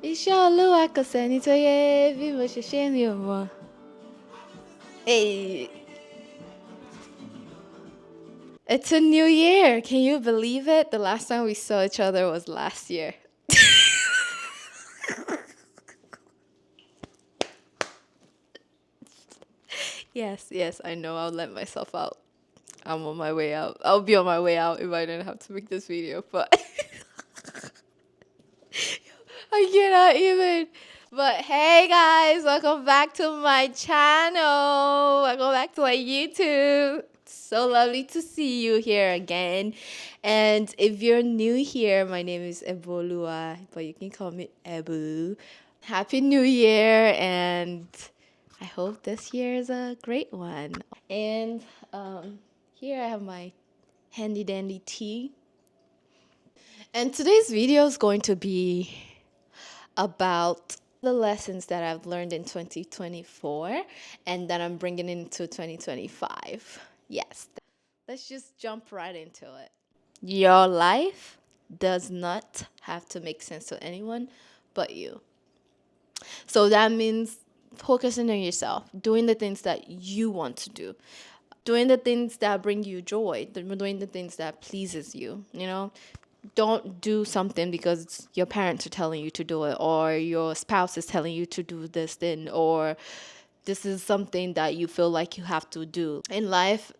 iṣẹ́ olúwa kò sẹ́ni tó yẹ bí mo ṣe ṣe mi ò mọ̀. Hey, it's a new year. Can you believe it? The last time we saw each other was last year. Yes, yes, I know. I'll let myself out. I'm on my way out. I'll be on my way out if I didn't have to make this video, but I cannot even. But hey guys, welcome back to my channel. Welcome back to my YouTube. So lovely to see you here again. And if you're new here, my name is Ebolua, but you can call me Ebu. Happy New Year, and I hope this year is a great one. And here I have my handy dandy tea. And today's video is going to be about the lessons that I've learned in 2024 and that I'm bringing into 2025. Yes, let's just jump right into it. Your life does not have to make sense to anyone but you. So that means focusing on yourself, doing the things that you want to do, doing the things that bring you joy, doing the things that pleases you, you know? Don't do something because your parents are telling you to do it, or your spouse is telling you to do this thing, or this is something that you feel like you have to do. In life,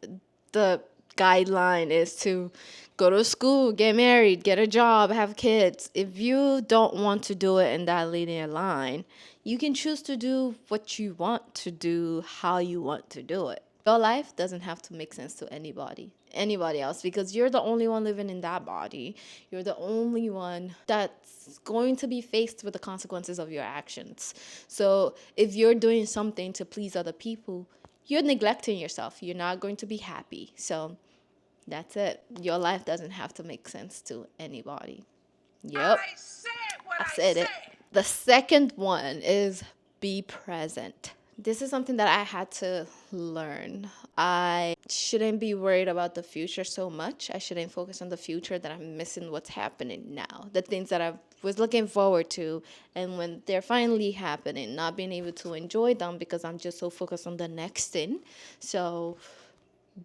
the guideline is to go to school, get married, get a job, have kids. If you don't want to do it in that linear line, you can choose to do what you want to do, how you want to do it. Your life doesn't have to make sense to anybody else, because you're the only one living in that body. You're the only one that's going to be faced with the consequences of your actions. So if you're doing something to please other people, you're neglecting yourself. You're not going to be happy. So that's it. Your life doesn't have to make sense to anybody. Yep. I said it. The second one is be present. This is something that I had to learn. I shouldn't be worried about the future so much. I shouldn't focus on the future, that I'm missing what's happening now. The things that I was looking forward to, and when they're finally happening, not being able to enjoy them because I'm just so focused on the next thing. So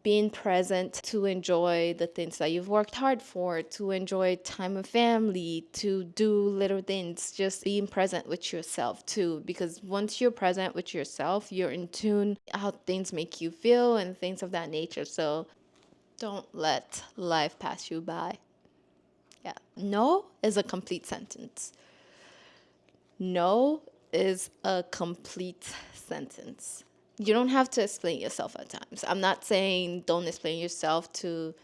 being present to enjoy the things that you've worked hard for, to enjoy time with family, to do little things, just being present with yourself too. Because once you're present with yourself, you're in tune how things make you feel and things of that nature. So don't let life pass you by. Yeah. No is a complete sentence. No is a complete sentence. You don't have to explain yourself at times. I'm not saying don't explain yourself to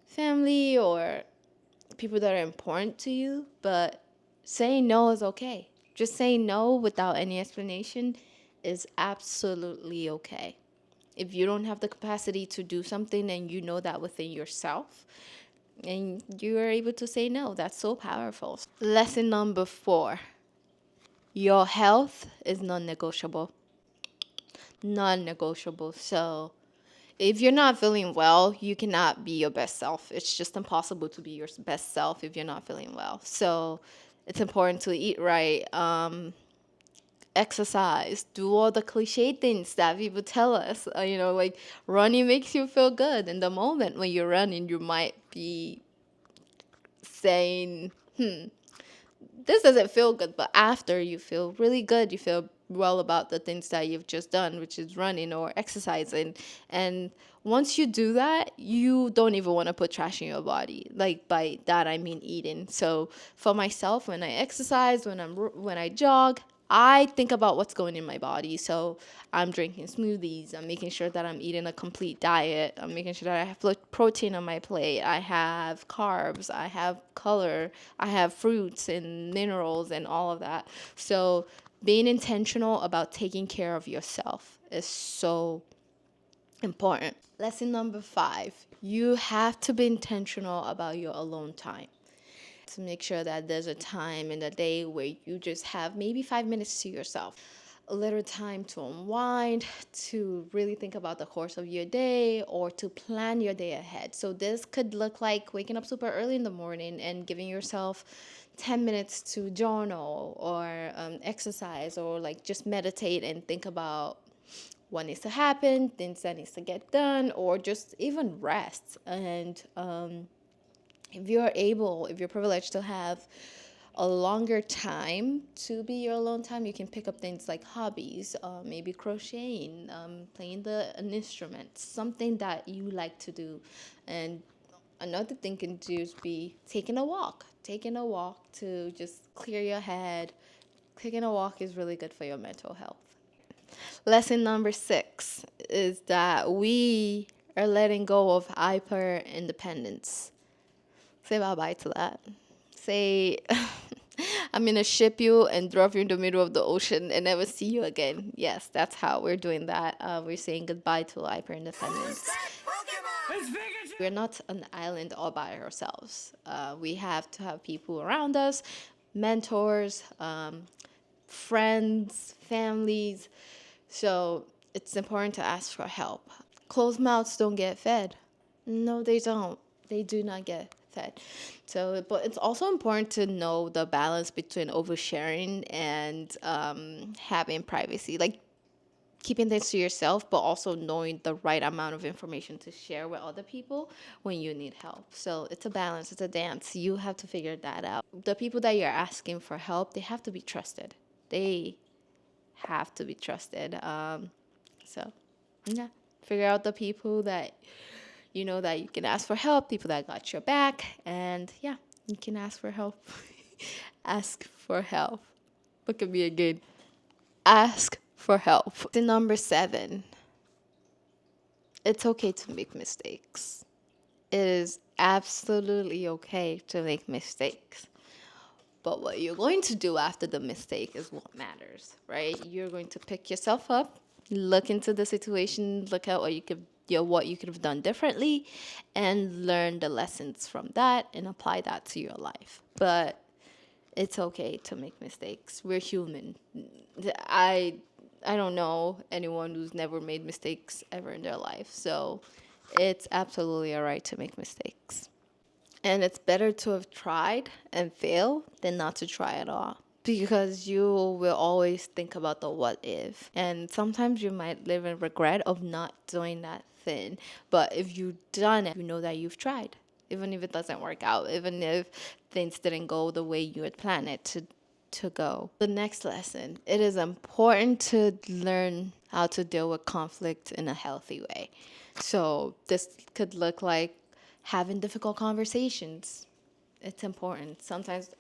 family or people that are important to you, but saying no is okay. Just saying no without any explanation is absolutely okay. If you don't have the capacity to do something and you know that within yourself, and you are able to say no, that's so powerful. Lesson number 4. Your health is non-negotiable. Non-negotiable. So if you're not feeling well, you cannot be your best self. It's just impossible to be your best self if you're not feeling well. So it's important to eat right, exercise, do all the cliche things that people tell us. Like running makes you feel good. In the moment when you're running, you might be saying, this doesn't feel good, but after you feel really good, you feel well about the things that you've just done, which is running or exercising. And once you do that, you don't even want to put trash in your body. Like by that I mean eating. So for myself, when I exercise, when I jog, I think about what's going in my body. So I'm drinking smoothies. I'm making sure that I'm eating a complete diet. I'm making sure that I have protein on my plate. I have carbs. I have color. I have fruits and minerals and all of that. So being intentional about taking care of yourself is so important. Lesson number 5. You have to be intentional about your alone time. To make sure that there's a time in the day where you just have maybe 5 minutes to yourself. A little time to unwind, to really think about the course of your day, or to plan your day ahead. So this could look like waking up super early in the morning and giving yourself 10 minutes to journal or exercise, or like just meditate and think about what needs to happen, things that needs to get done, or just even rest. And if you're privileged to have a longer time to be your alone time, you can pick up things like hobbies, maybe crocheting, playing an instrument, something that you like to do. And another thing can do is be taking a walk to just clear your head. Taking a walk is really good for your mental health. Lesson number 6 is that we are letting go of hyper independence. Say bye bye to that. Say, I'm gonna ship you and drop you in the middle of the ocean and never see you again. Yes, that's how we're doing that. We're saying goodbye to hyper independence. We're not an island all by ourselves. We have to have people around us, mentors, friends, families. So it's important to ask for help. Closed mouths don't get fed. No, they don't. They do not get fed. So, but it's also important to know the balance between oversharing and having privacy. Like keeping things to yourself, but also knowing the right amount of information to share with other people when you need help. So it's a balance, it's a dance. You have to figure that out. The people that you're asking for help, they have to be trusted. They have to be trusted. So, yeah, figure out the people that you know that you can ask for help, people that got your back, and yeah, you can ask for help. Ask for help. Look at me again. Ask for help. The number 7, it's okay to make mistakes. It is absolutely okay to make mistakes. But what you're going to do after the mistake is what matters, right? You're going to pick yourself up, look into the situation, look at what you could have done differently, and learn the lessons from that and apply that to your life. But it's okay to make mistakes. We're human. I I don't know anyone who's never made mistakes ever in their life. So it's absolutely all right to make mistakes. And it's better to have tried and fail than not to try at all. Because you will always think about the what if. And sometimes you might live in regret of not doing that thing. But if you've done it, you know that you've tried. Even if it doesn't work out, even if things didn't go the way you had planned it to go. The next lesson, it is important to learn how to deal with conflict in a healthy way. So this could look like having difficult conversations. It's important. Sometimes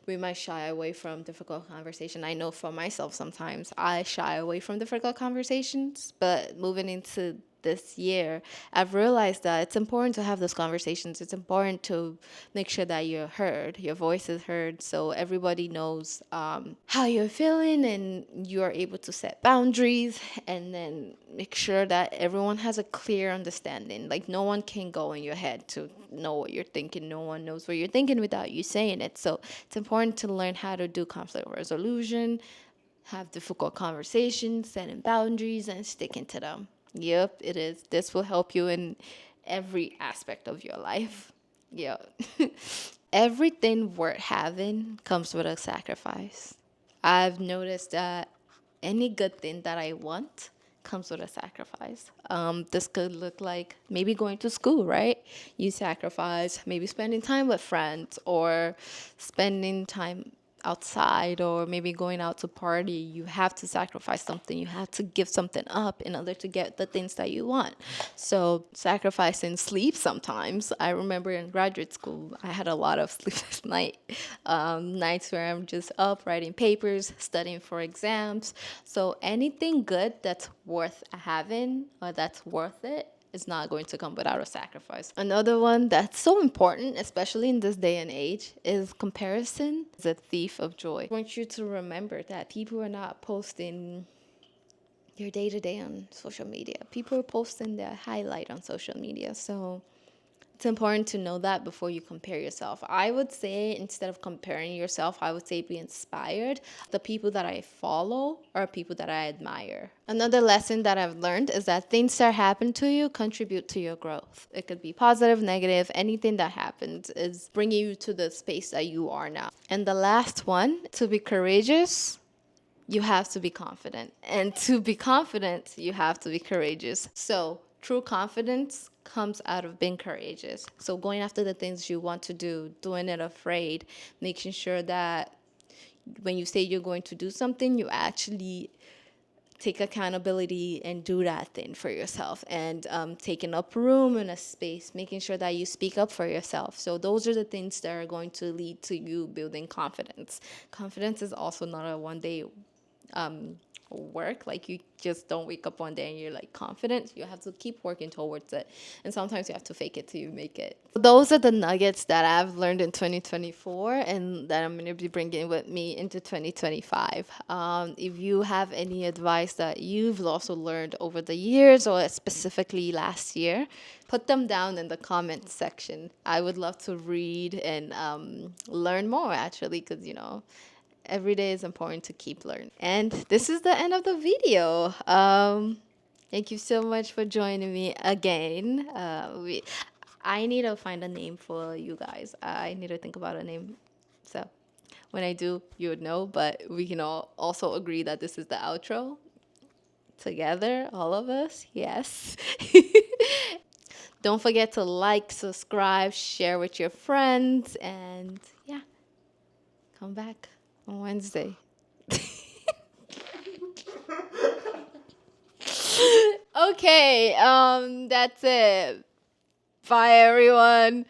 we might shy away from difficult conversation. I know for myself sometimes I shy away from difficult conversations, but moving into this year, I've realized that it's important to have those conversations. It's important to make sure that you're heard, your voice is heard, so everybody knows how you're feeling and you're able to set boundaries and then make sure that everyone has a clear understanding. Like, no one can go in your head to know what you're thinking. No one knows what you're thinking without you saying it. So it's important to learn how to do conflict resolution, have difficult conversations, setting boundaries, and sticking to them. Yep, it is. This will help you in every aspect of your life. Yeah. Everything worth having comes with a sacrifice. I've noticed that any good thing that I want comes with a sacrifice. This could look like maybe going to school, right? You sacrifice maybe spending time with friends or spending time outside or maybe going out to party. You have to sacrifice something. You have to give something up in order to get the things that you want. So sacrificing sleep sometimes. I remember in graduate school, I had a lot of sleepless nights where I'm just up writing papers, studying for exams. So anything good that's worth having or that's worth it is not going to come without a sacrifice. Another one that's so important, especially in this day and age, is comparison is a thief of joy. I want you to remember that people are not posting your day to day on social media. People are posting their highlight on social media. So It's important to know that before you compare yourself. I would say instead of comparing yourself, I would say be inspired. The people that I follow are people that I admire. Another lesson that I've learned is that things that happen to you contribute to your growth. It could be positive, negative, anything that happens is bringing you to the space that you are now. And the last one, to be courageous, you have to be confident. And to be confident, you have to be courageous. So, true confidence comes out of being courageous. So, going after the things you want to do, doing it afraid, making sure that when you say you're going to do something, you actually take accountability and do that thing for yourself, and taking up room in a space, making sure that you speak up for yourself. So those are the things that are going to lead to you building confidence. Confidence is also not a one day work. Like, you just don't wake up one day and you're like confident. You have to keep working towards it, and sometimes you have to fake it till you make it. Those are the nuggets that I've learned in 2024 and that I'm going to be bringing with me into 2025. If you have any advice that you've also learned over the years, or specifically last year, put them down in the comment section. I would love to read and learn more, actually, because every day is important to keep learning. And this is the end of the video. Thank you so much for joining me again. I need to find a name for you guys. I need to think about a name. So when I do, you would know. But we can all also agree that this is the outro together, all of us. Yes. Don't forget to like, subscribe, share with your friends, and yeah, come back on Wednesday. Okay, that's it. Bye, everyone.